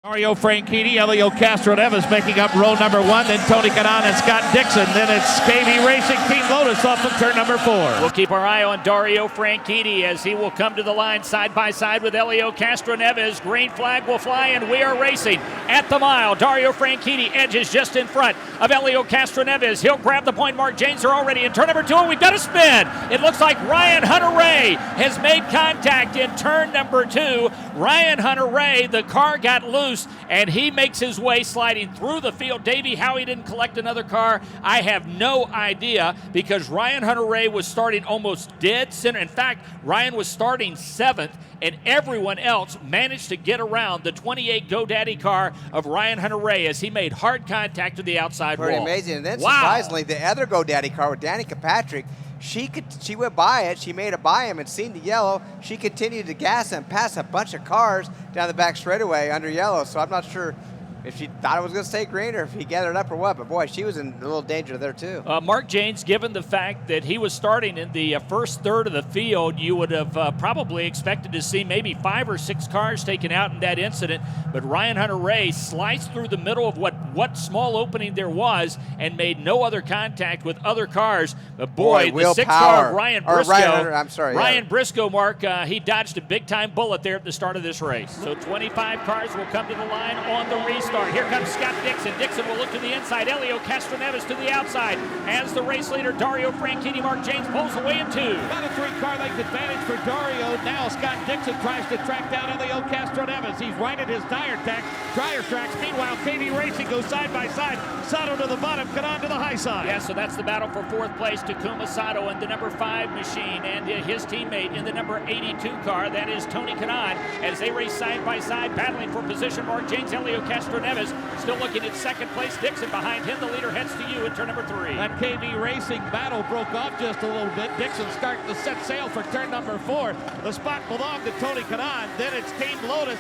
Mario Franchitti, Elio Castroneves making up row number one, then Tony Kanaan and Scott Dixon. Then it's KV Racing Team Lotus off of turn number 4. We'll keep our eye on Dario Franchitti as he will come to the line side by side with Elio Castroneves. Green flag will fly and we are racing at the mile. Dario Franchitti edges just in front of Elio Castroneves. He'll grab the point. Mark Janes are already in turn number 2 and we've got a spin. It looks like Ryan Hunter-Reay has made contact in turn number 2. Ryan Hunter-Reay, the car got loose and he makes his way sliding through the field. Davey, how he didn't collect another car, I have no idea, because Ryan Hunter-Reay was starting almost dead center. In fact, Ryan was starting 7th, and everyone else managed to get around the 28 GoDaddy car of Ryan Hunter-Reay as he made hard contact to the outside wall. Pretty amazing. And then surprisingly, the other GoDaddy car with Danica Patrick, she went by it, she made it by him and seen the yellow. She continued to gas and pass a bunch of cars down the back straightaway under yellow. So I'm not sure if she thought it was going to stay green or if he gathered up or what. But boy, she was in a little danger there too. Mark Janes, given the fact that he was starting in the first third of the field, you would have probably expected to see maybe 5 or 6 cars taken out in that incident. But Ryan Hunter-Reay sliced through the middle of what small opening there was and made no other contact with other cars. But boy, the 6th car of Ryan Briscoe. Ryan Briscoe, Mark, he dodged a big-time bullet there at the start of this race. So 25 cars will come to the line on the restart. Here comes Scott Dixon. Dixon will look to the inside. Elio Castroneves to the outside. As the race leader, Dario Franchitti, Mark Janes pulls away in 2. About a 3-car length advantage for Dario. Now Scott Dixon tries to track down Elio Castroneves. He's right at his dryer tracks. Meanwhile, KV Racing goes side by side. Sato to the bottom, Kanaan to the high side. Yeah, so that's the battle for 4th place. Takuma Sato in the number 5 machine, and his teammate in the number 82 car. That is Tony Kanaan, as they race side by side, battling for position. Mark Janes, Elio Castroneves still looking at 2nd place. Dixon behind him. The leader heads to you in turn number 3. That KV Racing battle broke off just a little bit. Dixon starting to set sail for turn number 4. The spot belonged to Tony Kanaan. Then it's Team Lotus,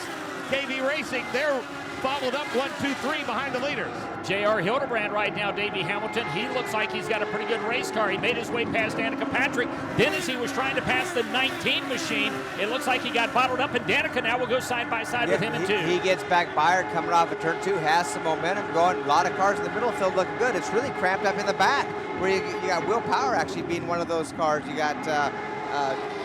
KV Racing. They're followed up 1, 2, 3 behind the leaders. J.R. Hildebrand right now, Davey Hamilton. He looks like he's got a pretty good race car. He made his way past Danica Patrick. Then as he was trying to pass the 19 machine, it looks like he got bottled up, and Danica now will go side by side with him in 2. He gets back by her coming off of turn 2, has some momentum going. A lot of cars in the middle field looking good. It's really cramped up in the back, where you got Will Power actually being one of those cars. You got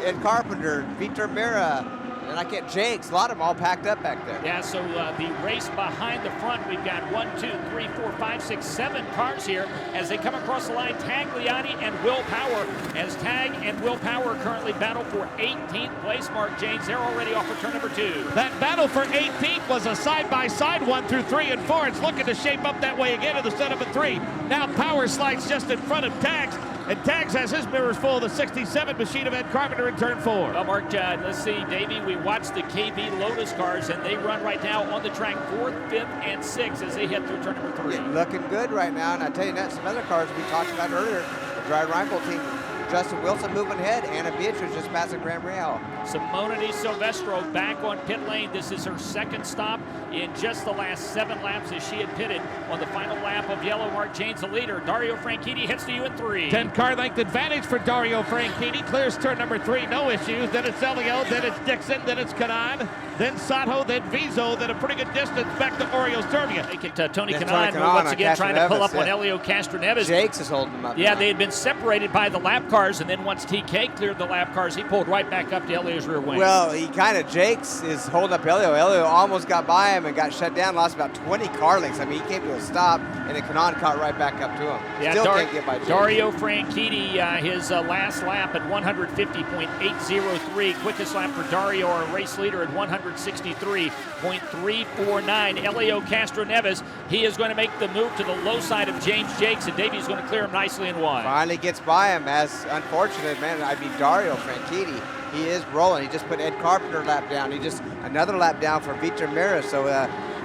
Ed Carpenter, Vitor Mira, and I get Jakes, a lot of them all packed up back there. Yeah, so the race behind the front, we've got 1, 2, 3, 4, 5, 6, 7 cars here as they come across the line. Tagliani and Will Power, as Tag and Will Power currently battle for 18th place. Mark Janes, they're already off of turn number 2. That battle for 18th was a side-by-side 1 through 3 and 4. It's looking to shape up that way again in the setup of 3. Now Power slides just in front of Tags. And Tags has his mirrors full of the 67 machine of Ed Carpenter in turn 4. Well, Mark, let's see, Davey, we watched the KB Lotus cars, and they run right now on the track 4th, 5th, and 6th as they head through turn number 3. Yeah, looking good right now, and I tell you that some other cars we talked about earlier, the Dry Rifle team, Justin Wilson moving ahead, Anna Beatrice just passing Graham Real. Simona Di Silvestro back on pit lane. This is her 2nd stop in just the last 7 laps as she had pitted on the final lap of yellow. Mark Janes, the leader. Dario Franchitti heads to you in 3. 10-car length advantage for Dario Franchitti. Clears turn number 3, no issues. Then it's Elio, then it's Dixon, then it's Kanaan, then Sato, then Vizo, then a pretty good distance back to Oreo Serbia. Make it Tony Kanaan once again trying to pull up on Elio Castroneves. Jakes is holding him up. Yeah, now. They had been separated by the lap cars, and then once TK cleared the lap cars, he pulled right back up to Elio's rear wing. Well, he kind of, Jakes is holding up Elio. Elio almost got by him and got shut down, lost about 20 car lengths. I mean, he came to a stop, and then Kanaan caught right back up to him. Yeah, Still can't get by Jakes. Dario Franchitti, his last lap at 150.803. Quickest lap for Dario, our race leader, at 163.349. Elio Castroneves, he is going to make the move to the low side of James Jakes, and Davey's going to clear him nicely in 1. Finally gets by him, as unfortunate, man. I mean, Dario Franchitti, he is rolling. He just put Ed Carpenter lap down. He just another lap down for Vitor Mira. So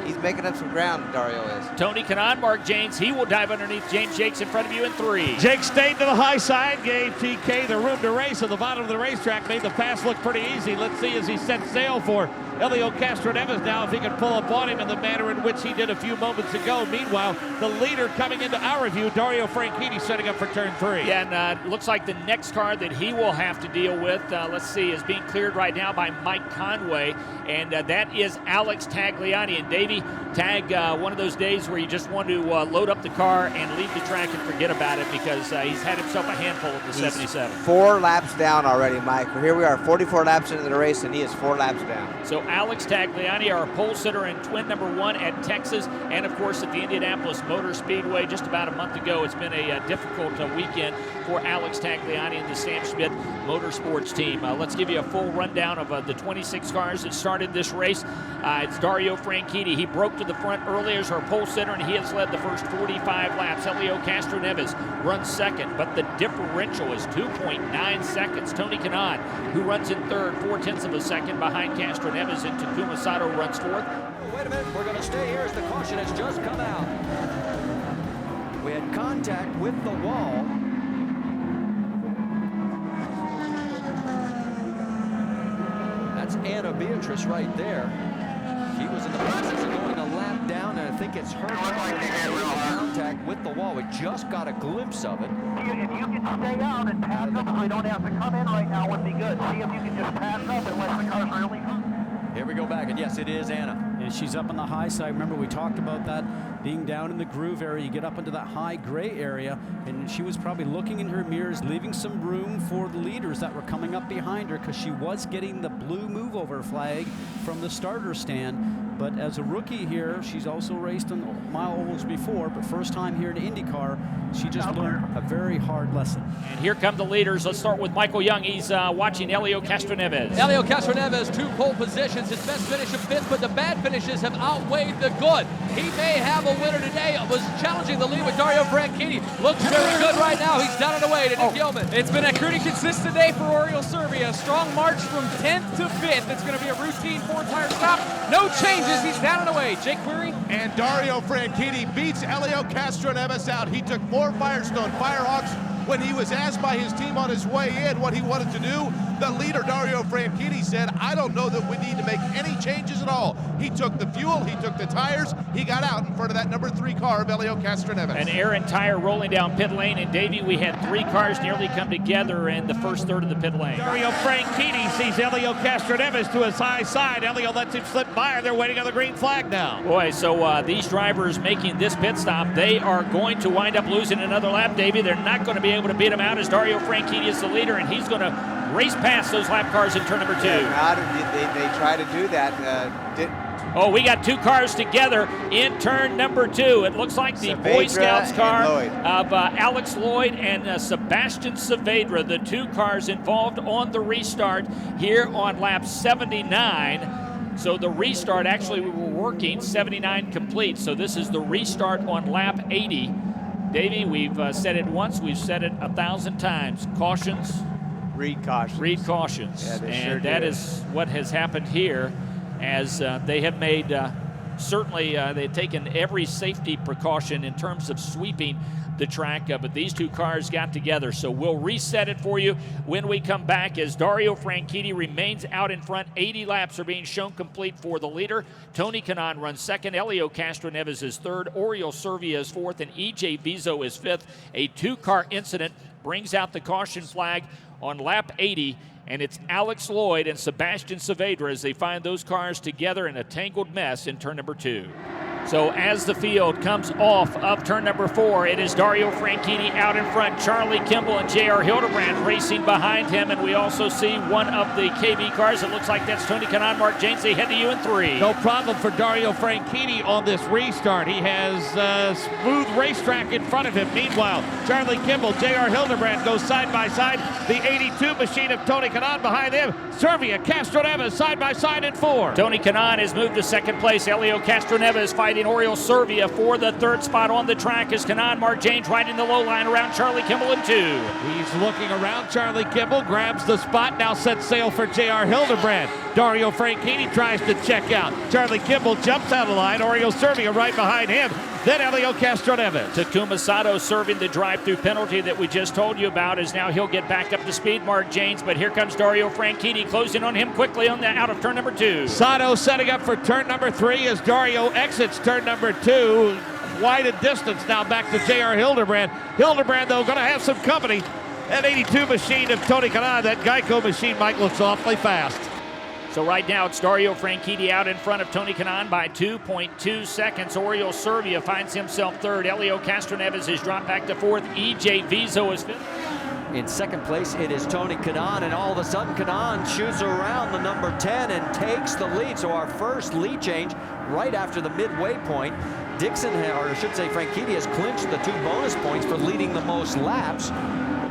he's making up some ground, Dario is. Tony Kanaan, Mark Janes, he will dive underneath James Jakes in front of you in 3. Jake stayed to the high side, gave TK the room to race at the bottom of the racetrack, made the pass look pretty easy. Let's see as he sets sail for Elio Castroneves now, if he can pull up on him in the manner in which he did a few moments ago. Meanwhile, the leader coming into our view, Dario Franchitti, setting up for turn 3. Yeah, and looks like the next car that he will have to deal with, let's see, is being cleared right now by Mike Conway, and that is Alex Tagliani. And Davey, Franchitti. Tag, one of those days where you just want to load up the car and leave the track and forget about it, because he's had himself a handful of the 77. 4 laps down already, Mike. Here we are, 44 laps into the race, and he is 4 laps down. So Alex Tagliani, our pole sitter and twin number 1 at Texas, and of course at the Indianapolis Motor Speedway just about a month ago. It's been a difficult weekend for Alex Tagliani and the Sam Schmidt Motorsports team. Let's give you a full rundown of the 26 cars that started this race. It's Dario Franchitti. He broke to the front early as our pole sitter, and he has led the first 45 laps. Elio Castroneves runs second, but the differential is 2.9 seconds. Tony Kanaan, who runs in third, 0.4 of a second behind Castroneves, and Takuma Sato runs fourth. Wait a minute, we're going to stay here as the caution has just come out. We had contact with the wall. That's Anna Beatrice right there. She was in the process of going a lap down, and I think it's her contact with the wall. We just got a glimpse of it. If you can stay out and pass up, so we don't have to come in right now, would be good. See if you can just pass up and let the cars really come. Here we go back, and yes, it is Anna. And she's up on the high side. Remember, we talked about that being down in the groove area. You get up into that high gray area, and she was probably looking in her mirrors, leaving some room for the leaders that were coming up behind her, because she was getting the blue move over flag from the starter stand. But as a rookie here, she's also raced on mile ovals before, but first time here in IndyCar, she just learned a very hard lesson. And here come the leaders. Let's start with Michael Young. He's watching Elio Castroneves. Elio Castroneves, 2 pole positions. His best finish of 5th, but the bad finishes have outweighed the good. He may have a winner today. Was challenging the lead with Dario Franchitti. Looks very good right now. He's down and away to Nick Gilman. It's been a pretty consistent day for Oriol Servia. A strong march from 10th to 5th. It's going to be a routine 4-tire stop. No changes. He's down and away. Jake Query. And Dario Franchitti beats Elio Castroneves out. He took 4 Firestone Firehawks when he was asked by his team on his way in what he wanted to do. The leader, Dario Franchitti, said, I don't know that we need to make any changes at all. He took the fuel, he took the tires, he got out in front of that number 3 car of Elio Castroneves. An Aaron Tire rolling down pit lane, and Davey, we had 3 cars nearly come together in the first third of the pit lane. Dario Franchitti sees Elio Castroneves to his high side. Elio lets him slip by, and they're waiting on the green flag now. Boy, so these drivers making this pit stop, they are going to wind up losing another lap, Davey. They're not going to be able to beat him out, as Dario Franchitti is the leader, and he's going to race past those lap cars in turn number 2. Yeah, they try to do that. Oh, we got 2 cars together in turn number 2. It looks like the Boy Scouts car of Alex Lloyd and Sebastian Saavedra, the 2 cars involved on the restart here on lap 79. So the restart, actually we were working 79 complete. So this is the restart on lap 80. Davey, we've said it once, we've said it 1,000 times. Cautions. Read cautions. Read cautions. Yeah, and that is what has happened here, as they have made, certainly they've taken every safety precaution in terms of sweeping the track, but these 2 cars got together. So we'll reset it for you when we come back, as Dario Franchitti remains out in front. 80 laps are being shown complete for the leader. Tony Kanaan runs second. Elio Castroneves is third. Oriol Servia is fourth, and EJ Vizo is fifth. A 2-car incident brings out the caution flag on lap 80, and it's Alex Lloyd and Sebastian Saavedra as they find those cars together in a tangled mess in turn number 2. So as the field comes off of turn number 4, it is Dario Franchitti out in front, Charlie Kimball and J.R. Hildebrand racing behind him, and we also see one of the KB cars. It looks like that's Tony Kanaan, Mark James. They head to you in 3. No problem for Dario Franchitti on this restart. He has smooth racetrack in front of him. Meanwhile, Charlie Kimball, J.R. Hildebrand goes side by side. The 82 machine of Tony Kanaan behind him. Servia, Castroneves side by side in 4. Tony Kanaan has moved to second place. Elio Castroneves fighting Oriol Servia for the 3rd spot on the track as Kanaan, Mark James right in the low line around Charlie Kimball in 2. He's looking around. Charlie Kimball grabs the spot, now sets sail for J.R. Hildebrand. Dario Franchitti tries to check out. Charlie Kimball jumps out of line. Oriol Servia right behind him. Then Elio Castroneves. Takuma Sato serving the drive-through penalty that we just told you about, as now he'll get back up to speed, Mark James, but here comes Dario Franchitti closing on him quickly on the out of turn number 2. Sato setting up for turn number 3 as Dario exits turn number 2. Quite a distance now back to J.R. Hildebrand. Hildebrand, though, going to have some company. That 82 machine of Tony Kanaan, that Geico machine, Mike, looks awfully fast. So right now it's Dario Franchitti out in front of Tony Kanaan by 2.2 seconds. Oriol Servia finds himself third. Elio Castroneves has dropped back to fourth. EJ Vizo is fifth. In second place, it is Tony Kanaan, and all of a sudden, Kanaan shoots around the number 10 and takes the lead. So our first lead change right after the midway point. Dixon, or I should say Franchitti, has clinched the 2 bonus points for leading the most laps.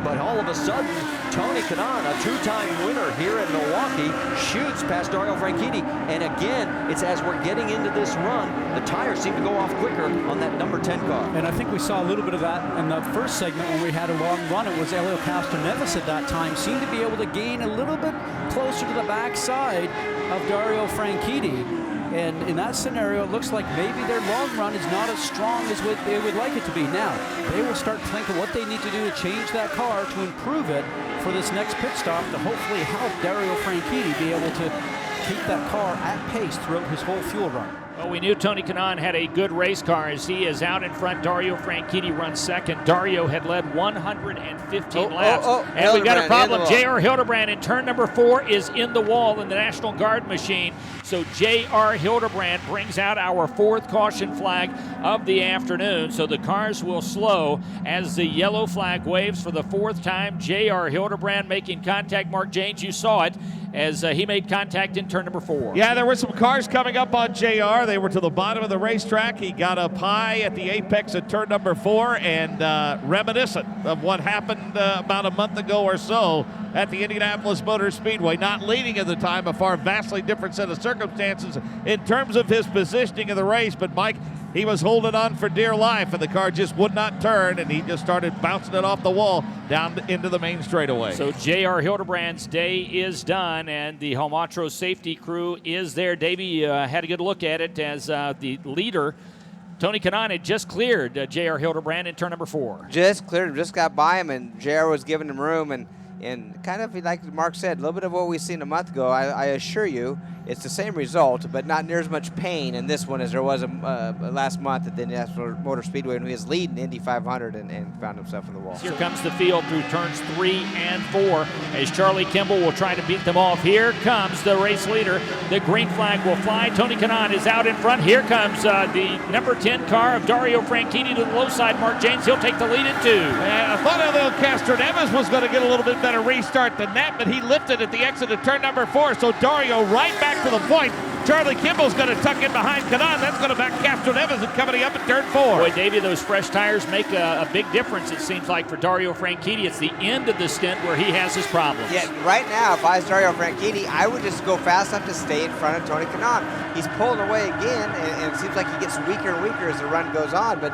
But all of a sudden, Tony Kanaan, a 2-time winner here in Milwaukee, shoots past Dario Franchitti. And again, it's as we're getting into this run, the tires seem to go off quicker on that number 10 car. And I think we saw a little bit of that in the first segment when we had a long run. It was Elio Castroneves at that time seemed to be able to gain a little bit closer to the backside of Dario Franchitti. And in that scenario, it looks like maybe their long run is not as strong as what they would like it to be. Now, they will start thinking what they need to do to change that car to improve it for this next pit stop to hopefully help Dario Franchitti be able to keep that car at pace throughout his whole fuel run. Well, we knew Tony Kanaan had a good race car as he is out in front. Dario Franchitti runs second. Dario had led 115 laps. And we've got a problem. J.R. Hildebrand in turn number 4 is in the wall in the National Guard machine. So J.R. Hildebrand brings out our 4th caution flag of the afternoon. So the cars will slow as the yellow flag waves for the 4th time. J.R. Hildebrand making contact. Mark Janes, you saw it as he made contact in turn number 4. Yeah, there were some cars coming up on JR. They were to the bottom of the racetrack. He got up high at the apex at turn number 4 and reminiscent of what happened about a month ago or so at the Indianapolis Motor Speedway. Not leading at the time, a far vastly different set of circumstances in terms of his positioning in the race. But Mike, he was holding on for dear life, and the car just would not turn, and he just started bouncing it off the wall down into the main straightaway. So J.R. Hildebrand's day is done, and the Homatro safety crew is there. Davey had a good look at it as the leader, Tony Kanaan, had just cleared J.R. Hildebrand in turn number 4. Just cleared him, just got by him, and JR was giving him room. And kind of like Mark said, a little bit of what we've seen a month ago. I assure you, it's the same result, but not near as much pain in this one as there was last month at the Indianapolis Motor Speedway when he was leading Indy 500 and found himself in the wall. Here comes the field through turns 3 and 4 as Charlie Kimball will try to beat them off. Here comes the race leader. The green flag will fly. Tony Kanaan is out in front. Here comes the number 10 car of Dario Franchitti to the low side. Mark Janes, he'll take the lead in 2. I thought Elio Castroneves was going to get a little bit better restart than that, but he lifted at the exit of turn number 4. So Dario right back to the point. Charlie Kimball's going to tuck in behind Kanaan. That's going to back Castroneves and coming up at turn 4. Boy, Davey, those fresh tires make a big difference, it seems like, for Dario Franchitti. It's the end of the stint where he has his problems. Yeah, right now, if I was Dario Franchitti, I would just go fast enough to stay in front of Tony Kanaan. He's pulling away again, and it seems like he gets weaker and weaker as the run goes on, but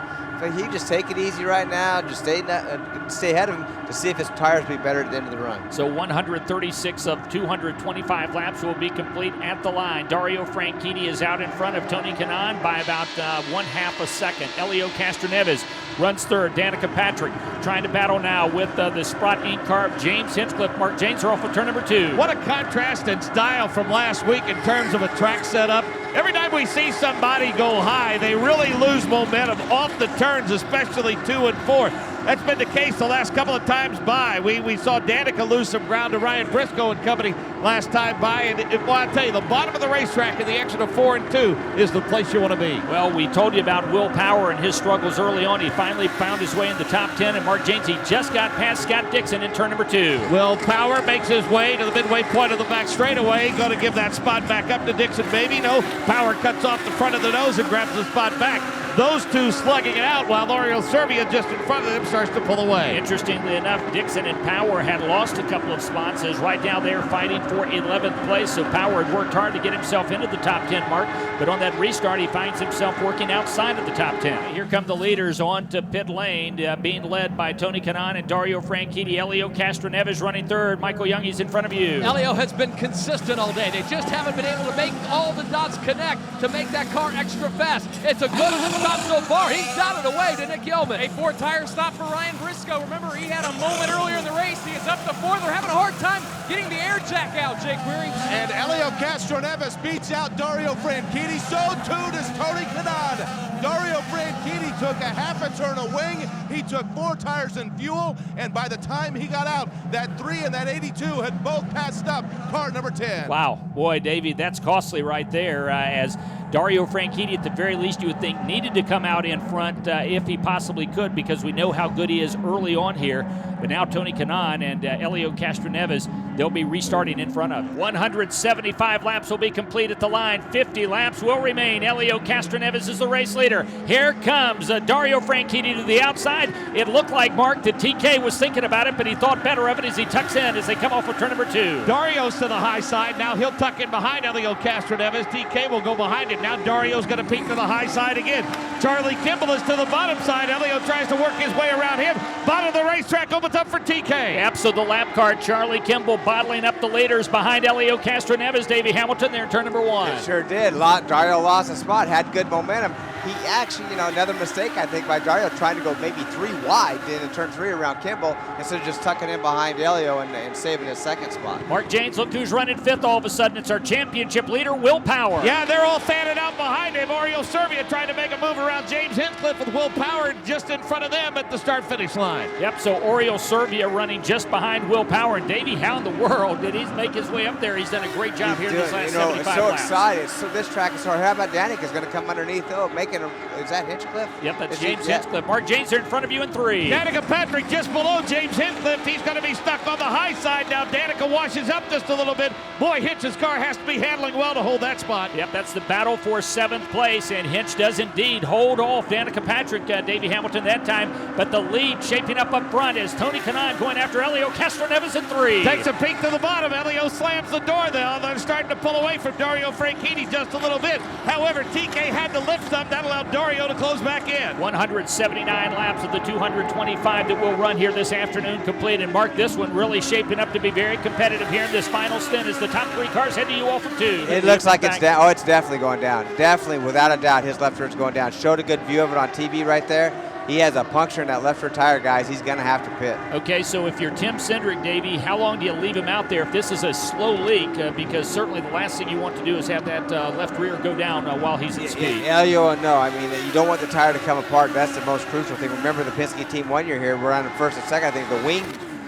he just take it easy right now, just stay ahead of him to see if his tires will be better at the end of the run. So 136 of 225 laps will be complete at the line. Dario Franchitti is out in front of Tony Kanaan by about 1/2 a second. Elio Castroneves runs third. Danica Patrick trying to battle now with the Sprott Inc. car of James Hinchcliffe. Mark Janes are off of turn number 2. What a contrast in style from last week in terms of a track setup. Every time we see somebody go high, they really lose momentum off the turns, especially 2 and 4. That's been the case the last couple of times by. We saw Danica lose some ground to Ryan Briscoe and company last time by. And well, I tell you, the bottom of the racetrack in the exit of 4 and 2 is the place you want to be. Well, we told you about Will Power and his struggles early on. He finally found his way in the top 10. And Mark Janes, he just got past Scott Dixon in turn number 2. Will Power makes his way to the midway point of the back straightaway. Going to give that spot back up to Dixon, maybe. No, Power cuts off the front of the nose and grabs the spot back. Those two slugging it out while Oriol Servia just in front of them starts to pull away. Interestingly enough, Dixon and Power had lost a couple of spots as right now they're fighting for 11th place. So Power had worked hard to get himself into the top 10 mark, but on that restart he finds himself working outside of the top 10. Here come the leaders on to pit lane, being led by Tony Kanaan and Dario Franchitti. Elio Castroneves running third. Michael Young, he's in front of you. Elio has been consistent all day. They just haven't been able to make all the dots connect to make that car extra fast. It's a good stop so far. He's down and away to Nick Yeoman. A 4-tire stop for Ryan Briscoe. Remember, he had a moment earlier in the race. He is up to 4th. They're having a hard time getting the air jack out, Jake Query. And Elio Castroneves beats out Dario Franchitti. So too does Tony Kanaan. Dario Franchitti took a half a turn of wing. He took 4 tires and fuel. And by the time he got out, that 3 and that 82 had both passed up car number 10. Wow, boy, Davey, that's costly right there. As Dario Franchitti, at the very least, you would think needed to come out in front if he possibly could, because we know how good he is early on here. But now Tony Kanaan and Elio Castroneves, they'll be restarting in front of. 175 laps will be complete at the line. 50 laps will remain. Elio Castroneves is the race leader. Here comes Dario Franchitti to the outside. It looked like, Mark, that TK was thinking about it, but he thought better of it as he tucks in as they come off of turn number 2. Dario's to the high side. Now he'll tuck in behind Elio Castroneves. TK will go behind him. Now Dario's going to peek to the high side again. Charlie Kimball is to the bottom side. Elio tries to work his way around him. Bottom of the racetrack opens up for TK. Yep, so the lap car, Charlie Kimball bottling up the leaders behind Elio Castroneves. Davey Hamilton there in turn number 1. It sure did. Dario lost a spot, had good momentum. He actually, another mistake, I think, by Dario, trying to go maybe 3 wide in turn 3 around Kimball instead of just tucking in behind Elio and saving his second spot. Mark Janes, look who's running 5th all of a sudden. It's our championship leader, Will Power. Yeah, they're all fanning out behind him. Oriol Servia trying to make a move around James Hinchcliffe with Will Power just in front of them at the start-finish line. Yep, so Oriol Servia running just behind Will Power. And Davey, how in the world did he make his way up there? He's done a great job here this last 75 it's so laps. excited. So this track is hard. How about Danica's going to come underneath, though, making a, is that Hinchcliffe? Yep, that's James Hinchcliffe. Mark Janes here in front of you in 3. Danica Patrick just below James Hinchcliffe. He's going to be stuck on the high side now. Danica washes up just a little bit. Boy, Hinch's car has to be handling well to hold that spot. Yep, that's the battle for 7th place, and Hinch does indeed hold off Danica Patrick, Davey Hamilton that time, but the lead shaping up front is Tony Kanaan going after Elio Castroneves in 3. Takes a peek to the bottom. Elio slams the door there. They're starting to pull away from Dario Franchitti just a little bit. However, TK had to lift some. That allowed Dario to close back in. 179 laps of the 225 that will run here this afternoon complete. And Mark, this one really shaping up to be very competitive here in this final stint as the top 3 cars head to you all from 2. It looks like it's down. Oh, it's definitely going down. Definitely, without a doubt, his left rear's going down. Showed a good view of it on TV right there. He has a puncture in that left rear tire, guys. He's going to have to pit. Okay, so if you're Tim Cindric, Davey, how long do you leave him out there if this is a slow leak? Because certainly the last thing you want to do is have that left rear go down while he's at speed. Elio, no. I mean, you don't want the tire to come apart. That's the most crucial thing. Remember the Penske team 1 year here. We're on the first and second. I think the wing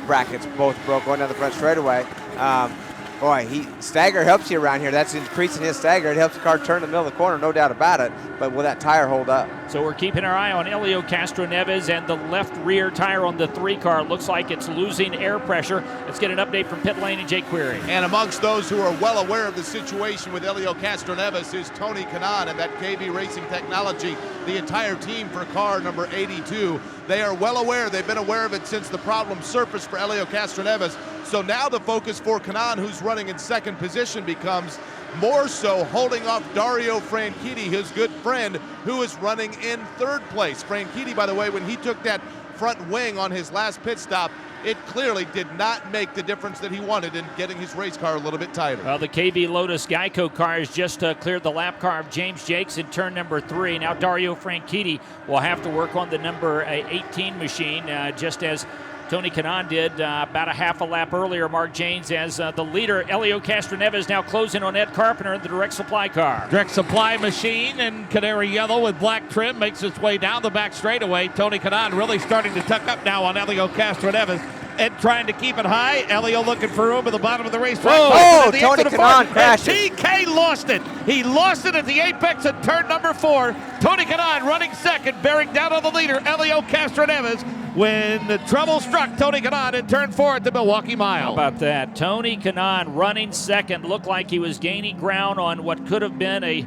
brackets both broke going down the front straightaway. Boy, stagger helps you around here. That's increasing his stagger. It helps the car turn in the middle of the corner, no doubt about it. But will that tire hold up? So we're keeping our eye on Elio Castroneves and the left rear tire on the 3 car. Looks like it's losing air pressure. Let's get an update from pit lane and Jake Query. And amongst those who are well aware of the situation with Elio Castroneves is Tony Kanaan and that KV Racing Technology, the entire team for car number 82. They are well aware. They've been aware of it since the problem surfaced for Elio Castroneves. So now the focus for Kanaan, who's running in 2nd position, becomes more so holding off Dario Franchitti, his good friend, who is running in 3rd place. Franchitti, by the way, when he took that front wing on his last pit stop, it clearly did not make the difference that he wanted in getting his race car a little bit tighter. Well, the KV Lotus Geico car has just cleared the lap car of James Jakes in turn number 3. Now Dario Franchitti will have to work on the number 18 machine, just as Tony Kanaan did about a half a lap earlier. Mark Janes as the leader. Elio Castroneves now closing on Ed Carpenter in the direct supply car. Direct supply machine in canary yellow with black trim makes its way down the back straightaway. Tony Kanaan really starting to tuck up now on Elio Castroneves. Ed trying to keep it high. Elio looking for room at the bottom of the racetrack. Oh, Tony Kanaan crashed. TK lost it. He lost it at the apex at turn number 4. Tony Kanaan running 2nd, bearing down on the leader, Elio Castroneves. When the trouble struck Tony Kanaan in turn 4 at the Milwaukee Mile. How about that? Tony Kanaan running 2nd. Looked like he was gaining ground on what could have been a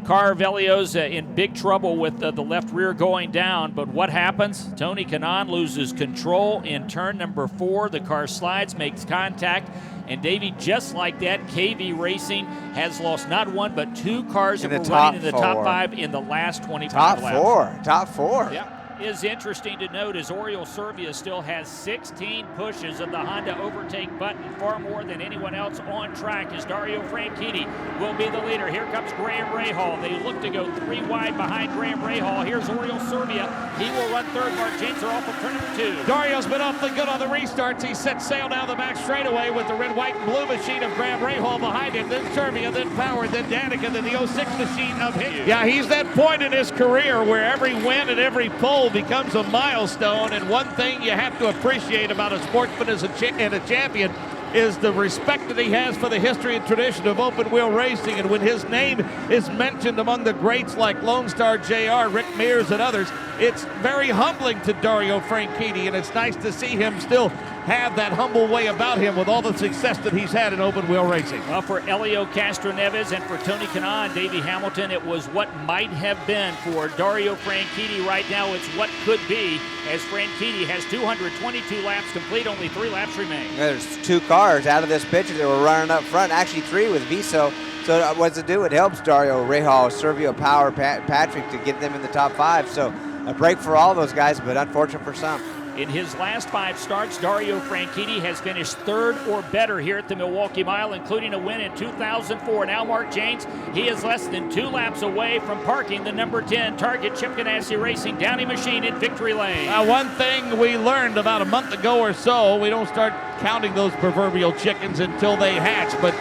car of Elio's in big trouble with the left rear going down. But what happens? Tony Kanaan loses control in turn number 4. The car slides, makes contact. And Davey, just like that, KV Racing has lost not 1 but 2 cars that were running in the top 5 in the last 25 laps. Top 4. Yeah. Is interesting to note as Oriole Servia still has 16 pushes of the Honda overtake button, far more than anyone else on track, as Dario Franchitti will be the leader. Here comes Graham Rahal. They look to go 3 wide behind Graham Rahal. Here's Oriole Servia. He will run third. Mark James are off of turn number 2. Dario's been awfully good on the restarts. He set sail down the back straightaway with the red, white, and blue machine of Graham Rahal behind him, then Servia, then Power, then Danica, then the 06 machine of him. Yeah, he's that point in his career where every win and every pole becomes a milestone, and one thing you have to appreciate about a sportsman and a champion is the respect that he has for the history and tradition of open wheel racing. And when his name is mentioned among the greats like Lone Star JR, Rick Mears, and others, it's very humbling to Dario Franchitti, and it's nice to see him still have that humble way about him with all the success that he's had in open wheel racing. Well, for Elio Castroneves and for Tony Kanaan, Davey Hamilton, it was what might have been. For Dario Franchitti right now, it's what could be, as Franchitti has 222 laps complete, only 3 laps remain. There's 2 cars out of this picture that were running up front, actually 3 with Viso. So what's it do? It helps Dario, Rahal, Servio, Power, Patrick to get them in the top 5. So a break for all those guys, but unfortunate for some. In his last 5 starts, Dario Franchitti has finished 3rd or better here at the Milwaukee Mile, including a win in 2004. Now Mark James, he is less than 2 laps away from parking the number 10 Target Chip Ganassi Racing Downey machine in victory lane. One thing we learned about a month ago or so, we don't start counting those proverbial chickens until they hatch, but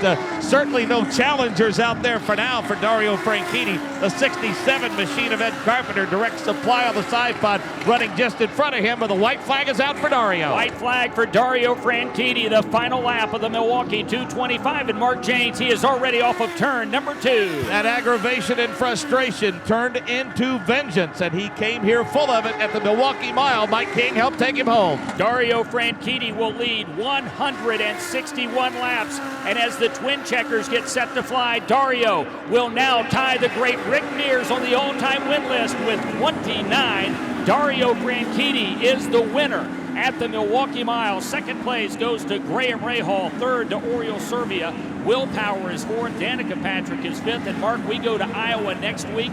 certainly no challengers out there for now for Dario Franchitti. The 67 machine of Ed Carpenter, direct supply on the side pod, running just in front of him, but the white flag is out for Dario. White flag for Dario Franchitti, the final lap of the Milwaukee 225, and Mark James, he is already off of turn number 2. That aggravation and frustration turned into vengeance, and he came here full of it at the Milwaukee Mile. Mike King helped take him home. Dario Franchitti will lead 161 laps, and as the twin checkers get set to fly, Dario will now tie the great Rick Mears on the all-time win list with 29. Dario Franchitti is the winner at the Milwaukee Mile. 2nd place goes to Graham Rahal, 3rd to Oriole Servia. Will Power is 4th, Danica Patrick is 5th, and Mark, we go to Iowa next week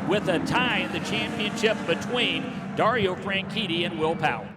with a tie in the championship between Dario Franchitti and Will Power.